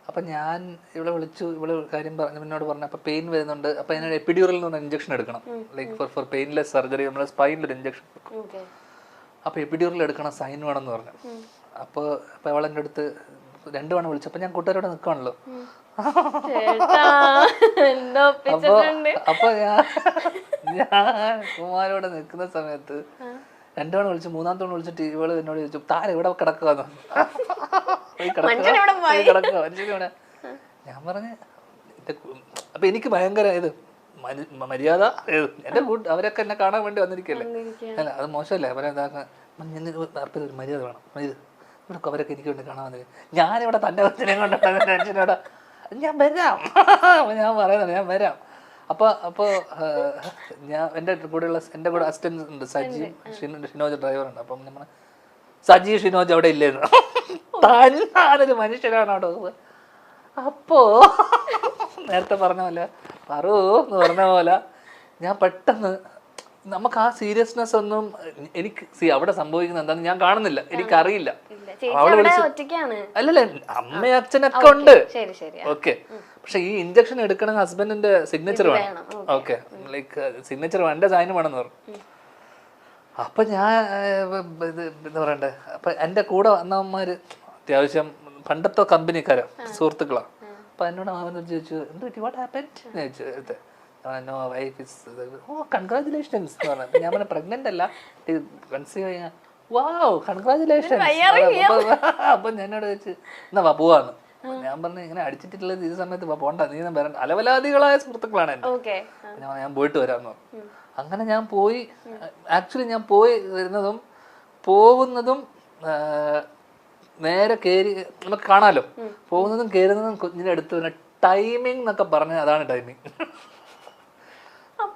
അപ്പം ഞാൻ ഇവിടെ വിളിച്ചു, ഇവിടെ കാര്യം എന്നോട് പറഞ്ഞു. അപ്പം പെയിൻ വരുന്നുണ്ട്, അപ്പം അതിന് എപ്പിഡ്യൂറൽ എന്ന് പറഞ്ഞ ഇഞ്ചക്ഷൻ എടുക്കണം, ലൈക്ക് ഫോർ പെയിൻലെസ് സർജറി. നമ്മുടെ സ്പൈനിലൊരു ഇഞ്ചക്ഷൻ എടുക്കും. അപ്പോൾ എപ്പിഡ്യൂറൽ എടുക്കണം, സൈൻ വേണമെന്ന് പറഞ്ഞു. അപ്പോൾ അവളെൻ്റെ അടുത്ത് 2 തവണ വിളിച്ചു. അപ്പം ഞാൻ കൂട്ടുകാരോടെ നിൽക്കുകയാണല്ലോ. അപ്പോൾ ഞാൻ കുമാരോടെ നിൽക്കുന്ന സമയത്ത് 2 തവണ വിളിച്ചു. 3-ാമത്തെ തവണ വിളിച്ചിട്ട് ഇവള് എന്നോട് ചോദിച്ചു, താര ഇവിടെ കിടക്കുകയെന്ന്. കിടക്കുക മനുഷ്യനിവിടെ. ഞാൻ പറഞ്ഞ് അപ്പൊ എനിക്ക് ഭയങ്കര ഇത് മര്യാദ, എന്റെ അവരൊക്കെ എന്നെ കാണാൻ വേണ്ടി വന്നിരിക്കല്ലേ, അല്ല അത് മോശമല്ലേ അവരെ ഇതാക്കാൻ. ഒരു മര്യാദ വേണം, ഇത് ഇവിടെ അവരൊക്കെ എനിക്ക് വേണ്ടി കാണാൻ വന്നില്ല. ഞാനിവിടെ തൻ്റെ കൊച്ചിനെ കൊണ്ടാണ് ടെൻഷനോടെ ഞാൻ വരാം. ഞാൻ പറയുന്നത് ഞാൻ വരാം. അപ്പോൾ ഞാൻ എൻ്റെ കൂടെ അസിസ്റ്റൻസ് ഉണ്ട്, സജി ഷിനോജ് ഡ്രൈവറുണ്ട്. അപ്പം നമ്മൾ സജി ഷിനോജ് അവിടെ ഇല്ലായിരുന്നു, താനൊരു മനുഷ്യനാണ് അവിടെ. അപ്പോ നേരത്തെ പറഞ്ഞ പോലെ പറൂ എന്ന് പറഞ്ഞ പോലെ ഞാൻ പെട്ടെന്ന്, നമുക്ക് ആ സീരിയസ്നെസ് ഒന്നും എനിക്ക് അവിടെ സംഭവിക്കുന്നത് എന്താണെന്ന് ഞാൻ കാണുന്നില്ല, എനിക്കറിയില്ല. അവളെ അല്ലല്ലേ, അമ്മയും അച്ഛനൊക്കെ ഉണ്ട്, ഓക്കെ. പക്ഷെ ഈ ഇഞ്ചക്ഷൻ എടുക്കണ ഹസ്ബൻഡിന്റെ സിഗ്നേച്ചർ വേണം, ഓക്കെ, ലൈക്ക് സിഗ്നേച്ചർ വേണ്ട, സൈൻ വേണമെന്ന് പറഞ്ഞു. അപ്പൊ ഞാൻ എന്താ പറയണ്ടേ, അപ്പൊ എന്റെ കൂടെ വന്നവന്മാര് അത്യാവശ്യം പണ്ടത്തെ കമ്പനിക്കാരാ, സുഹൃത്തുക്കളാ. അപ്പൊ എന്നോട് അവൻ ചോദിച്ചു, എന്ത് വാട്ട് ഹാപ്പൻഡ് എന്ന് ചോദിച്ചു. No wife is, oh congratulations എന്ന് പറഞ്ഞു. ഞാൻ പറഞ്ഞ പ്രഗ്നന്റ് അല്ല, കൺസീവ് ചെയ്യാൻ. Wow congratulations. അപ്പൊ എന്നോട് ചോദിച്ചു, എന്നാ വാ പോവാന്ന്. ഞാൻ പറഞ്ഞു, ഇങ്ങനെ അടിച്ചിട്ടുള്ളത് ഈ സമയത്ത് പോണ്ട, നീ വരണ്ട. അലവലാദികളായ സുഹൃത്തുക്കളാണ് എന്റെ. ഞാൻ പോയിട്ട് വരാമെന്ന് പറഞ്ഞു. അങ്ങനെ ഞാൻ പോയി. ആക്ച്വലി ഞാൻ പോയി വരുന്നതും പോകുന്നതും നേരെ കയറി നമുക്ക് കാണാലോ, പോകുന്നതും കയറുന്നതും കുഞ്ഞിനെ അടുത്ത് വരുന്ന ടൈമിംഗ് എന്നൊക്കെ പറഞ്ഞാൽ അതാണ് ടൈമിംഗ്.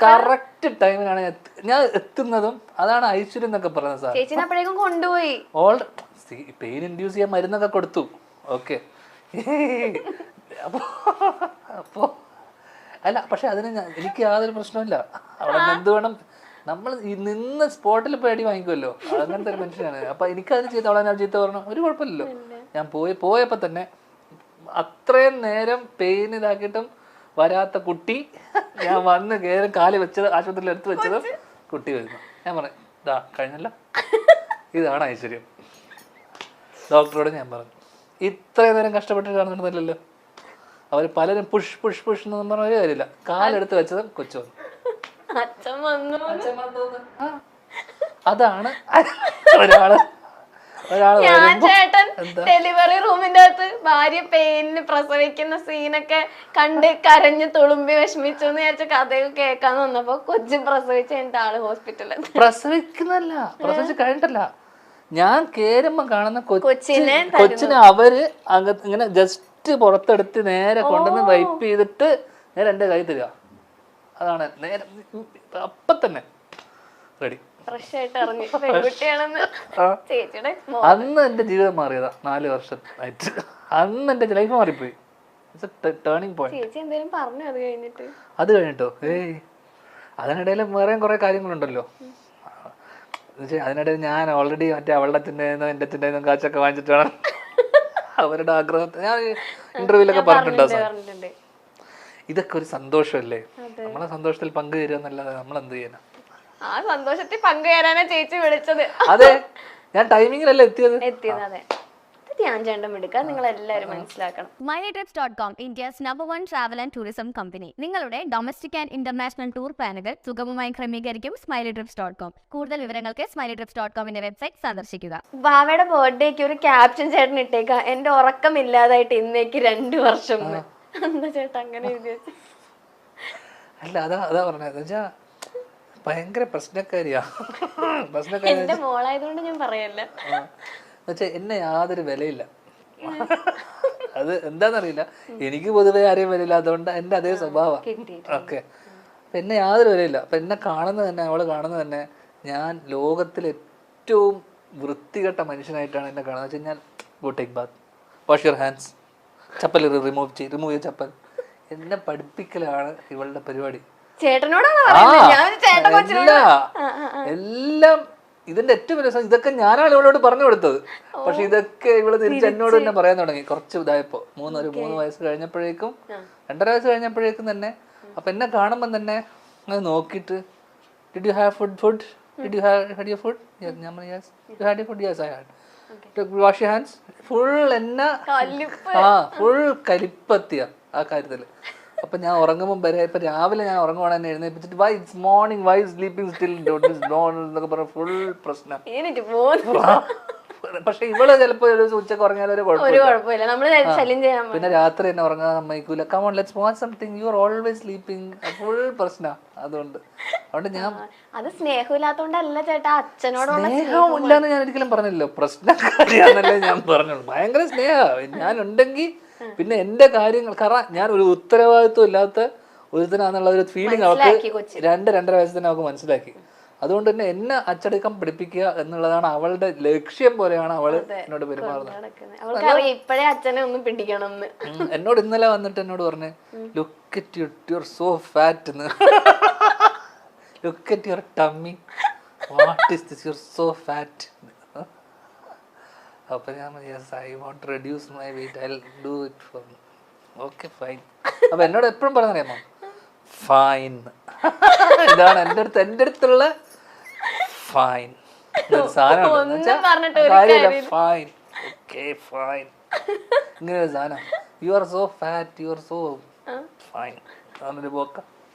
കറക്റ്റ് ടൈമിനാണ് ഞാൻ എത്തുന്നതും, അതാണ് ഐശ്വര്യം എന്നൊക്കെ പറയുന്നത്. സാർ കൊണ്ടുപോയി പെയിൻ ഇൻഡ്യൂസ് ചെയ്യാൻ മരുന്നൊക്കെ കൊടുത്തു, ഓക്കെ. അപ്പോ അല്ല, പക്ഷെ അതിന് എനിക്ക് യാതൊരു പ്രശ്നമില്ല. അവിടെ എന്ത് വേണം, നമ്മൾ നിന്ന് സ്പോട്ടിൽ പോയി അടി വാങ്ങിക്കുമല്ലോ, അങ്ങനത്തെ ഒരു മനുഷ്യനാണ്. അപ്പൊ എനിക്കതിന് ചീത്ത, അവളെ ഞാൻ ചീത്ത പറഞ്ഞു, ഒരു കുഴപ്പമില്ലല്ലോ. ഞാൻ പോയപ്പോ തന്നെ അത്രയും നേരം പെയിൻ ഇതാക്കിയിട്ടും വരാത്ത കുട്ടി, ഞാൻ വന്ന് കയറി കാല് വെച്ചത് ആശുപത്രിയിൽ എടുത്ത് വെച്ചതും കുട്ടി വരുന്നു. ഞാൻ പറഞ്ഞു, ഇതാ കഴിഞ്ഞല്ലോ, ഇതാണ് ഐശ്വര്യം. ഡോക്ടറോട് ഞാൻ പറഞ്ഞു, ഇത്രയും നേരം കഷ്ടപ്പെട്ട് കാണുന്നുണ്ടല്ലോ. അവർ പലരും പുഷ് പുഷ് പുഷ് എന്ന് പറഞ്ഞ ഒരു കാര്യമില്ല, കാലെടുത്ത് വെച്ചതും കൊച്ചു വന്നു. അതാണ് ഡെലിവറി റൂമിന്റെ അകത്ത് ഭാര്യ പെയിനിന് പ്രസവിക്കുന്ന സീനൊക്കെ കണ്ട് കരഞ്ഞ് തുളുമ്പി വിഷമിച്ചു എന്ന് വിചാരിച്ച കഥയൊക്കെ കേൾക്കാൻ വന്നപ്പോ കൊച്ചു പ്രസവിച്ച് കഴിഞ്ഞിട്ട് ആള് ഹോസ്പിറ്റലിൽ. പ്രസവിക്കുന്നല്ല, പ്രസവിച്ച് കഴിഞ്ഞിട്ടല്ല, ഞാൻ കേറുമ്പോ കാണുന്ന കൊച്ചിനെ അവര് ഇങ്ങനെ ജസ്റ്റ് പുറത്തെടുത്ത് നേരെ കൊണ്ടുവന്ന് വൈപ്പ് ചെയ്തിട്ട് നേരെ എന്റെ കൈ തരിക. അതാണ് നേരെ അപ്പൊ തന്നെ റെഡി. അന്ന് എന്റെ ജീവിതം മാറിയതാ, 4 വർഷം ആയിട്ട്. അന്ന് എന്റെ ലൈഫ് മാറിപ്പോയി. Turning point. അത് കഴിഞ്ഞിട്ടോ അതിനിടയിൽ വേറെ കുറെ കാര്യങ്ങളുണ്ടല്ലോ. അതിനിടയിൽ ഞാൻ ഓൾറെഡി മറ്റേ അവളുടെ അച്ഛൻ്റെന്നോ എൻ്റെ അച്ഛൻ്റെന്നോ കാശൊക്കെ വാങ്ങിച്ചിട്ട് വേണം അവരുടെ ആഗ്രഹത്തെ ഞാൻ ഇന്റർവ്യൂലൊക്കെ പറഞ്ഞിട്ടുണ്ടോ. ഇതൊക്കെ ഒരു സന്തോഷമല്ലേ, നമ്മളെ സന്തോഷത്തിൽ പങ്കുചേരുക എന്നല്ലാതെ നമ്മൾ എന്ത് ചെയ്യാനാ. ആ സന്തോഷത്തിൽ പങ്കുചേരാനാ ചേച്ചി വിളിച്ചത്. അതെ, ഞാൻ ടൈമിങ്ങിലല്ലേ എത്തിയത്. അതെ, ധ്യാൻ ചേട്ടൻ എടുക്കാൻ നിങ്ങൾ എല്ലാവരും മനസ്സിലാക്കണം. MyLeTrips.com, India's #1 travel and tourism company. നിങ്ങളുടെ ഡൊമസ്റ്റിക് ആൻഡ് ഇന്റർനാഷണൽ ടൂർ പ്ലാനുകൾ സുഗമമായി ക്രമീകരിക്കും SmileyTrips.com. കൂടുതൽ വിവരങ്ങൾക്ക് SmileyTrips.com വെബ്സൈറ്റ് സന്ദർശിക്കുക. ഭാവയുടെ ബർത്ത്ഡേക്ക് ഒരു ക്യാപ്ഷൻ ചേട്ടൻ ഇട്ടേക്കാം, എന്റെ ഉറക്കമില്ലാതായിട്ട് ഇന്നേക്ക് 2 വർഷം. എന്താ ചേട്ടാ അങ്ങനെ എഴുതി വെച്ച? അല്ല, അതാ പറഞ്ഞത്, ഭയങ്കര പ്രശ്നക്കാരിയാ. എന്റെ മോളായതുകൊണ്ട് ഞാൻ പറയല്ല. എന്നെ യാതൊരു വിലയില്ല. അത് എന്താന്നറിയില്ല, എനിക്ക് പൊതുവെ ആരെയും വിലയില്ല, അതുകൊണ്ട് എന്റെ അതേ സ്വഭാവം. ഓക്കെ, എന്നെ യാതൊരു വിലയില്ല. അപ്പൊ എന്നെ കാണുന്നത് തന്നെ, അവള് കാണുന്നത് തന്നെ, ഞാൻ ലോകത്തിൽ ഏറ്റവും വൃത്തികെട്ട മനുഷ്യനായിട്ടാണ് എന്നെ കാണുന്നത്. വെച്ച് കഴിഞ്ഞാൽ go take Baat, wash your hands, chappal remove ചെയ്യ ചപ്പൽ. എന്നെ പഠിപ്പിക്കലാണ് ഇവളുടെ പരിപാടി. ചേട്ടനോടാണ് എല്ലാം ഇതിന്റെ ഏറ്റവും രസം ഇതൊക്കെ ഞാനാണ് ഇവളോട് പറഞ്ഞു കൊടുത്തത്. പക്ഷെ ഇതൊക്കെ ഇവള് തിരിച്ച് എന്നോട് തന്നെ പറയാൻ തുടങ്ങി കുറച്ച് ഇതായപ്പോ. 3 വയസ്സ് കഴിഞ്ഞപ്പോഴേക്കും 2.5 വയസ്സ് കഴിഞ്ഞപ്പോഴേക്കും തന്നെ. അപ്പൊ എന്നെ കാണുമ്പോൾ തന്നെ അത് നോക്കിയിട്ട് did you have food did you had your food? ഞാൻ പറഞ്ഞു yes. You had your food? Yes I had. Wash your hands. Full എന്നെ ഫുൾ കലിപ്പത്തിയ ആ കാര്യത്തില്. അപ്പൊ ഞാൻ ഉറങ്ങുമ്പോൾ വരെ ഇപ്പൊ രാവിലെ ഞാൻ ഉറങ്ങുവാണ് എന്നെ എഴുന്നേപ്പിച്ചിട്ട് why it's morning why sleeping still എന്നൊക്കെ പറഞ്ഞ ഫുൾ പ്രശ്നം. പക്ഷെ ഇവള് ചിലപ്പോ ഒരു ഉച്ചക്ക് ഉറങ്ങിയാലും ഒരു കുഴപ്പമില്ല. പിന്നെ രാത്രി എന്നെ ഉറങ്ങാൻ സമ്മതിക്കൂല. Come on let's watch something you are always sleeping. Full പ്രശ്നം. അതുകൊണ്ട് ഞാൻ അത് സ്നേഹമില്ലാത്തോണ്ടല്ല ചേട്ടാ, അച്ഛനോടുള്ള സ്നേഹമില്ലാന്ന് ഞാൻ ഒരിക്കലും പറഞ്ഞില്ലല്ലോ. പ്രശ്നക്കാരിയാന്നല്ലേ ഞാൻ പറഞ്ഞോളൂ. ഭയങ്കര സ്നേഹമാണ് ഞാൻ ഉണ്ടെങ്കിൽ. പിന്നെ എന്റെ കാര്യങ്ങൾ കാരണം ഞാൻ ഒരു ഉത്തരവാദിത്വം ഇല്ലാത്ത ഒരുത്തനാന്നുള്ള ഒരു ഫീലിംഗ് അവൾക്ക് 2-2.5 വയസ്സ് തന്നെ അവൾക്ക് മനസ്സിലാക്കി. അതുകൊണ്ട് തന്നെ എന്നെ അച്ചടക്കം പഠിപ്പിക്കുക എന്നുള്ളതാണ് അവളുടെ ലക്ഷ്യം പോലെയാണ് അവള് എന്നോട് പെരുമാറുന്നത്. ഇപ്പഴേ അച്ഛനെ ഒന്ന് പിടിക്കണം. എന്നോട് ഇന്നലെ വന്നിട്ട് എന്നോട് പറഞ്ഞേ look at your so fat എന്ന്. Look at your tummy. What is this? Your so fat. അപ്പൊ ഞാൻ yes I want to reduce my weight I will do it for me. Okay fine. അപ്പൊ എന്നോട് എപ്പോഴും പറഞ്ഞറിയാമോ ഫൈൻ. ഇതാണ് എൻ്റെ അടുത്തുള്ള fine സാധനം. ഫൈൻ ഓക്കെ ഫൈൻ ഇങ്ങനെ ഒരു സാധനം. You are so fat you are so fine. അതൊരു പോക്ക.